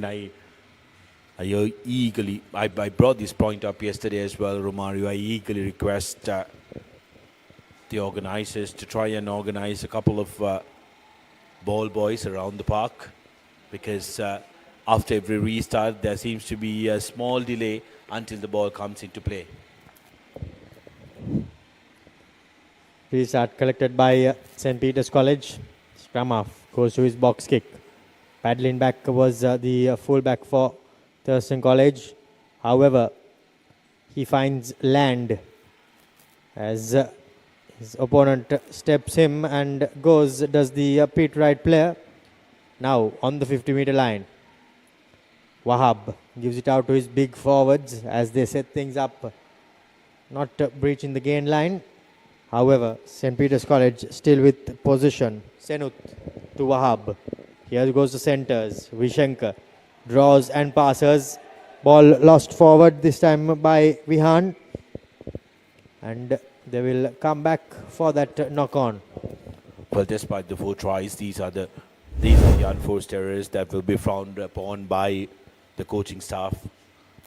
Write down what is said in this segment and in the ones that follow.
I brought this point up yesterday as well, Romario. I eagerly request the organizers to try and organize a couple of ball boys around the park, because after every restart there seems to be a small delay until the ball comes into play. Restart collected by St. Peter's College. Scrum half goes to his box kick. Paddling back was the fullback for Thurstan College. However, he finds land as his opponent steps him and does the pit right player. Now on the 50-meter line. Wahab gives it out to his big forwards as they set things up, not breaching the gain line. However, St. Peter's College still with position. Senut to Wahab. Here goes the centers. Vishankar draws and passes. Ball lost forward this time by Vihan. And they will come back for that knock-on. Well, despite the 4 tries, these are the unforced errors that will be frowned upon by the coaching staff.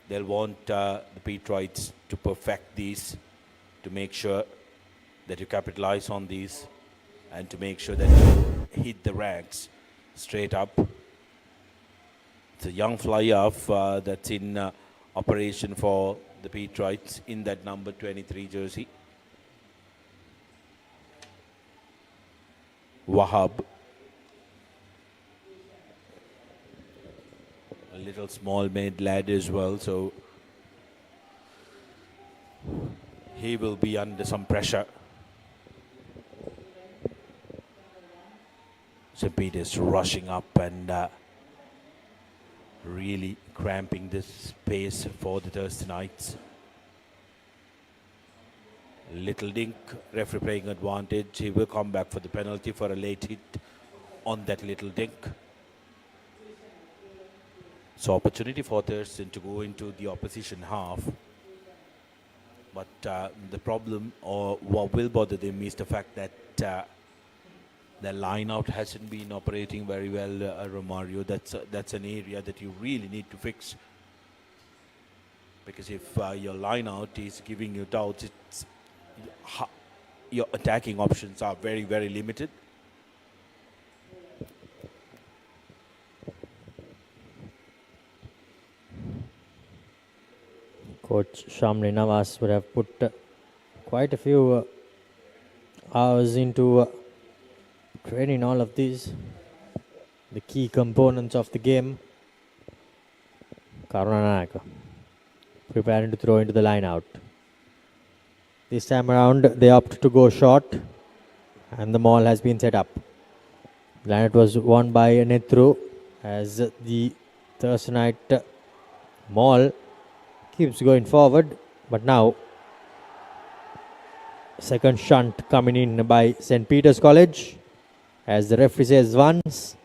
They'll want the Petrites to perfect these, to make sure that you capitalize on these, and to make sure that you hit the ranks straight up. It's a young fly-off that's in operation for the Petrites in that number 23 jersey. Wahab. A little small-made lad as well, so he will be under some pressure. St. Peter's rushing up and really cramping this space for the Thurstanites. Little dink, referee playing advantage. He will come back for the penalty for a late hit on that little dink. So opportunity for Thurstan to go into the opposition half. But the problem, or what will bother them, is the fact that the line out hasn't been operating very well, Romario. That's an area that you really need to fix. Because if your line out is giving you doubts, your attacking options are very, very limited. Coach Shamli Nawaz would have put quite a few hours into training all of these, the key components of the game. Karunanayaka preparing to throw into the line out. This time around they opt to go short and the maul has been set up. The line out was won by Netru as the Thurstanite maul keeps going forward, but now second shunt coming in by St. Peter's College. As the referee says once,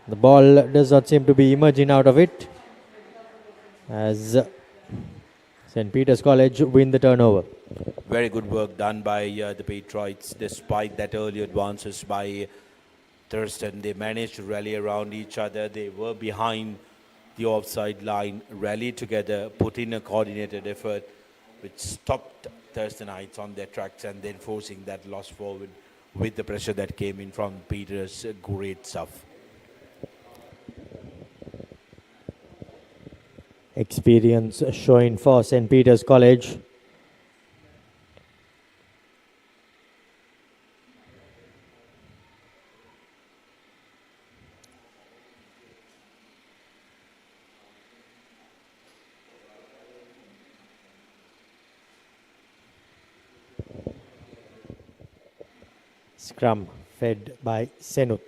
the ball does not seem to be emerging out of it as St. Peter's College win the turnover. Very good work done by the Petrites. Despite that early advances by Thurstan, they managed to rally around each other. They were behind the offside line, rallied together, put in a coordinated effort which stopped Thurstanites on their tracks and then forcing that loss forward with the pressure that came in from Peter's. Great stuff. Experience showing for St. Peter's College. Scrum fed by Senut.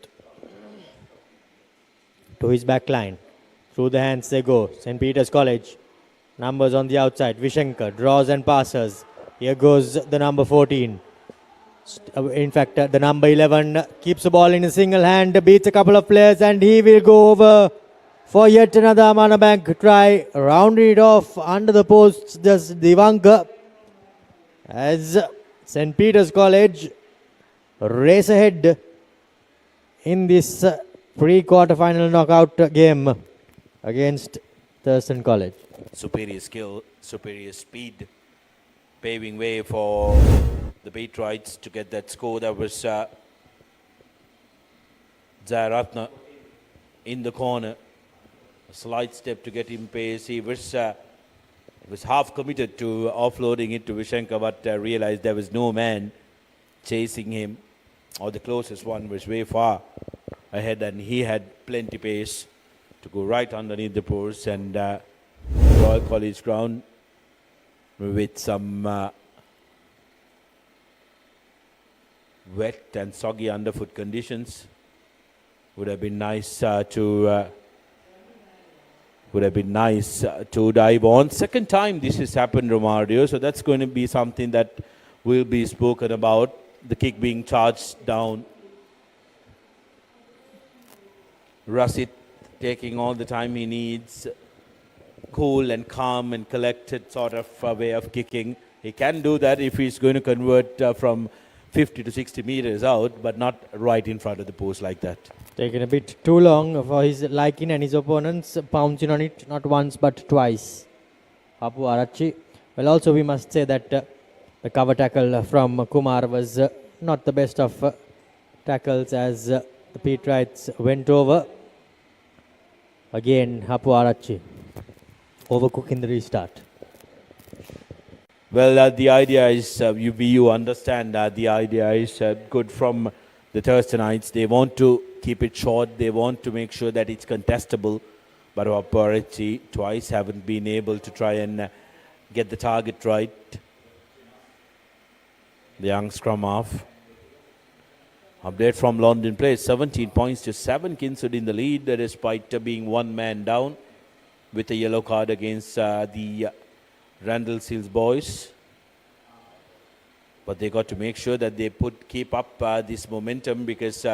To his back line. Through the hands they go. St. Peter's College. Numbers on the outside. Vishankar draws and passes. Here goes the number 14. In fact, the number 11 keeps the ball in a single hand, beats a couple of players, and he will go over for yet another Amanabank try. Rounding it off under the posts, does Divankar. As St. Peter's College race ahead in this pre-quarterfinal knockout game. against Thurstan College. Superior skill, superior speed, paving way for the Patriots to get that score. That was Jayaratna in the corner. A slight step to get him pace. He was half committed to offloading it to Vishankar, but realized there was no man chasing him, or the closest one was way far ahead, and he had plenty pace to go right underneath the post. And Royal College ground with some wet and soggy underfoot conditions would have been nice to dive on. Second time this has happened, Romario, so that's going to be something that will be spoken about. The kick being charged down. Rasit taking all the time he needs. Cool and calm and collected sort of way of kicking. He can do that if he's going to convert from 50 to 60 meters out, but not right in front of the post like that. Taken a bit too long for his liking, and his opponents pouncing on it not once but twice. Apu Arachi. Well, also we must say that the cover tackle from Kumar was not the best of tackles, as the Patriots went over. Again, Apu Arachi overcooking the restart. Well, the idea is, you understand that the idea is good from the Thurstanites. They want to keep it short. They want to make sure that it's contestable. But Aparachi twice haven't been able to try and get the target right. The young scrum half. Update from London Place. 17 points to 7. Kinswood in the lead, despite being one man down with a yellow card against the Randall Seals boys. But they got to make sure that they keep up this momentum, because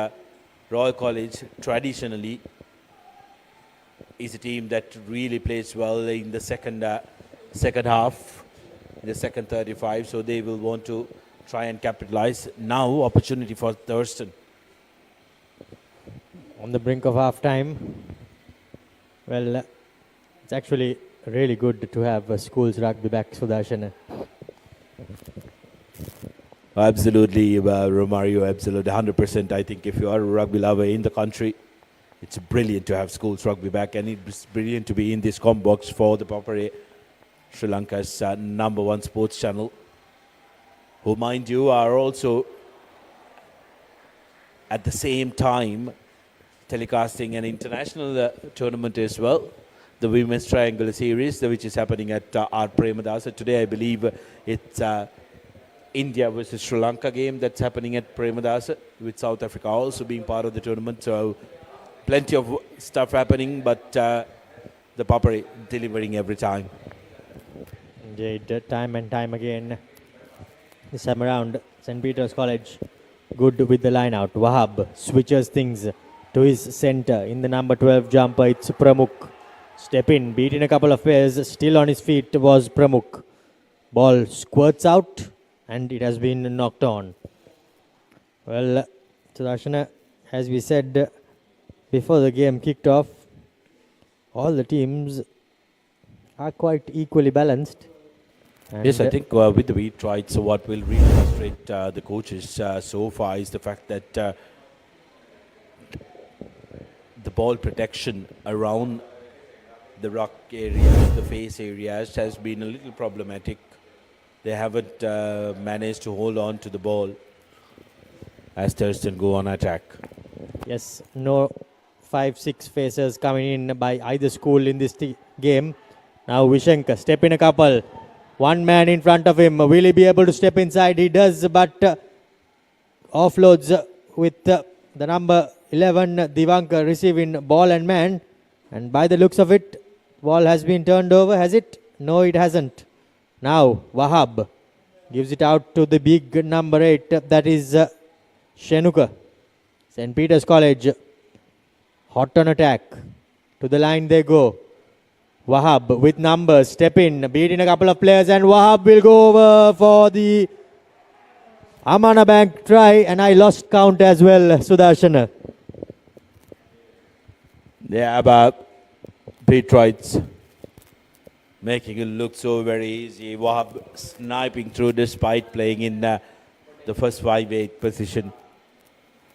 Royal College traditionally is a team that really plays well in the second half, in the second 35. So they will want to try and capitalize. Now opportunity for Thurstan. On the brink of half time. Well, it's actually really good to have schools rugby back, Sudarshan. Absolutely, Romario, absolutely, 100%. I think if you are a rugby lover in the country, it's brilliant to have schools rugby back, and it's brilliant to be in this com box for the Papare, Sri Lanka's #1 sports channel, who, mind you, are also at the same time telecasting an international tournament as well. The Women's Triangular Series, which is happening at R. Premadasa. Today, I believe it's India versus Sri Lanka game that's happening at Premadasa, with South Africa also being part of the tournament. So, plenty of stuff happening, but the Papare delivering every time. Indeed, time and time again. This time around, St. Peter's College good with the line out. Wahab switches things to his centre. In the number 12 jumper, it's Pramukh. Step in, beating a couple of pairs, still on his feet was Pramukh. Ball squirts out, and it has been knocked on. Well, Sudarshana, as we said before the game kicked off, all the teams are quite equally balanced. And yes, I think with the Patriots, what will really frustrate the coaches so far is the fact that the ball protection around the ruck areas, the face areas, has been a little problematic. They haven't managed to hold on to the ball as Thurstan go on attack. Yes, no 5-6 faces coming in by either school in this game. Now Vishankar, step in a couple. One man in front of him. Will he be able to step inside? He does, but offloads with the number 11, Divankar, receiving ball and man. And by the looks of it, ball has been turned over, has it? No, it hasn't. Now, Wahab gives it out to the big number 8, that is Shenuka. St. Peter's College, hot on attack. To the line they go. Wahab with numbers, step in, beat in a couple of players, and Wahab will go over for the Amana Bank try, and I lost count as well, Sudarshana. Yeah, but Patriots making it look so very easy. Wahab sniping through despite playing in the first 5-8 position,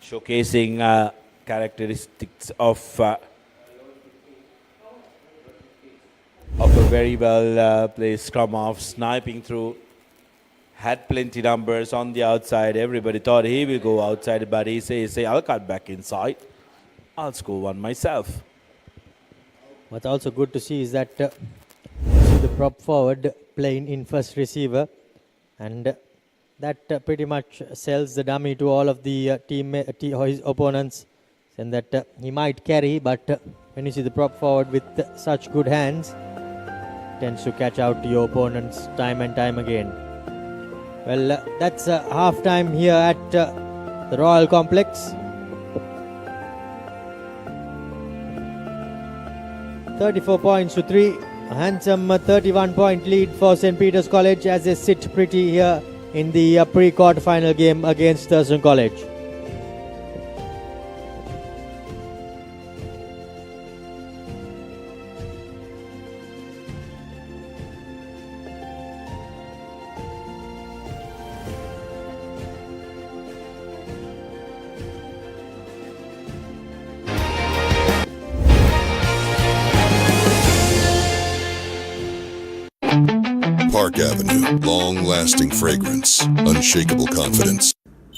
showcasing characteristics of a very well placed scrum half, sniping through. Had plenty numbers on the outside. Everybody thought he will go outside, but he says, I'll cut back inside. I'll score one myself. What's also good to see is that the prop forward playing in first receiver, and that pretty much sells the dummy to all of the his opponents, and that he might carry, but when you see the prop forward with such good hands, tends to catch out your opponents time and time again. Well, that's half time here at the Royal Complex. 34 points to 3. A handsome 31-point lead for St. Peter's College as they sit pretty here in the pre-quarter final game against Thurstan College. Park Avenue, long-lasting fragrance, unshakable confidence.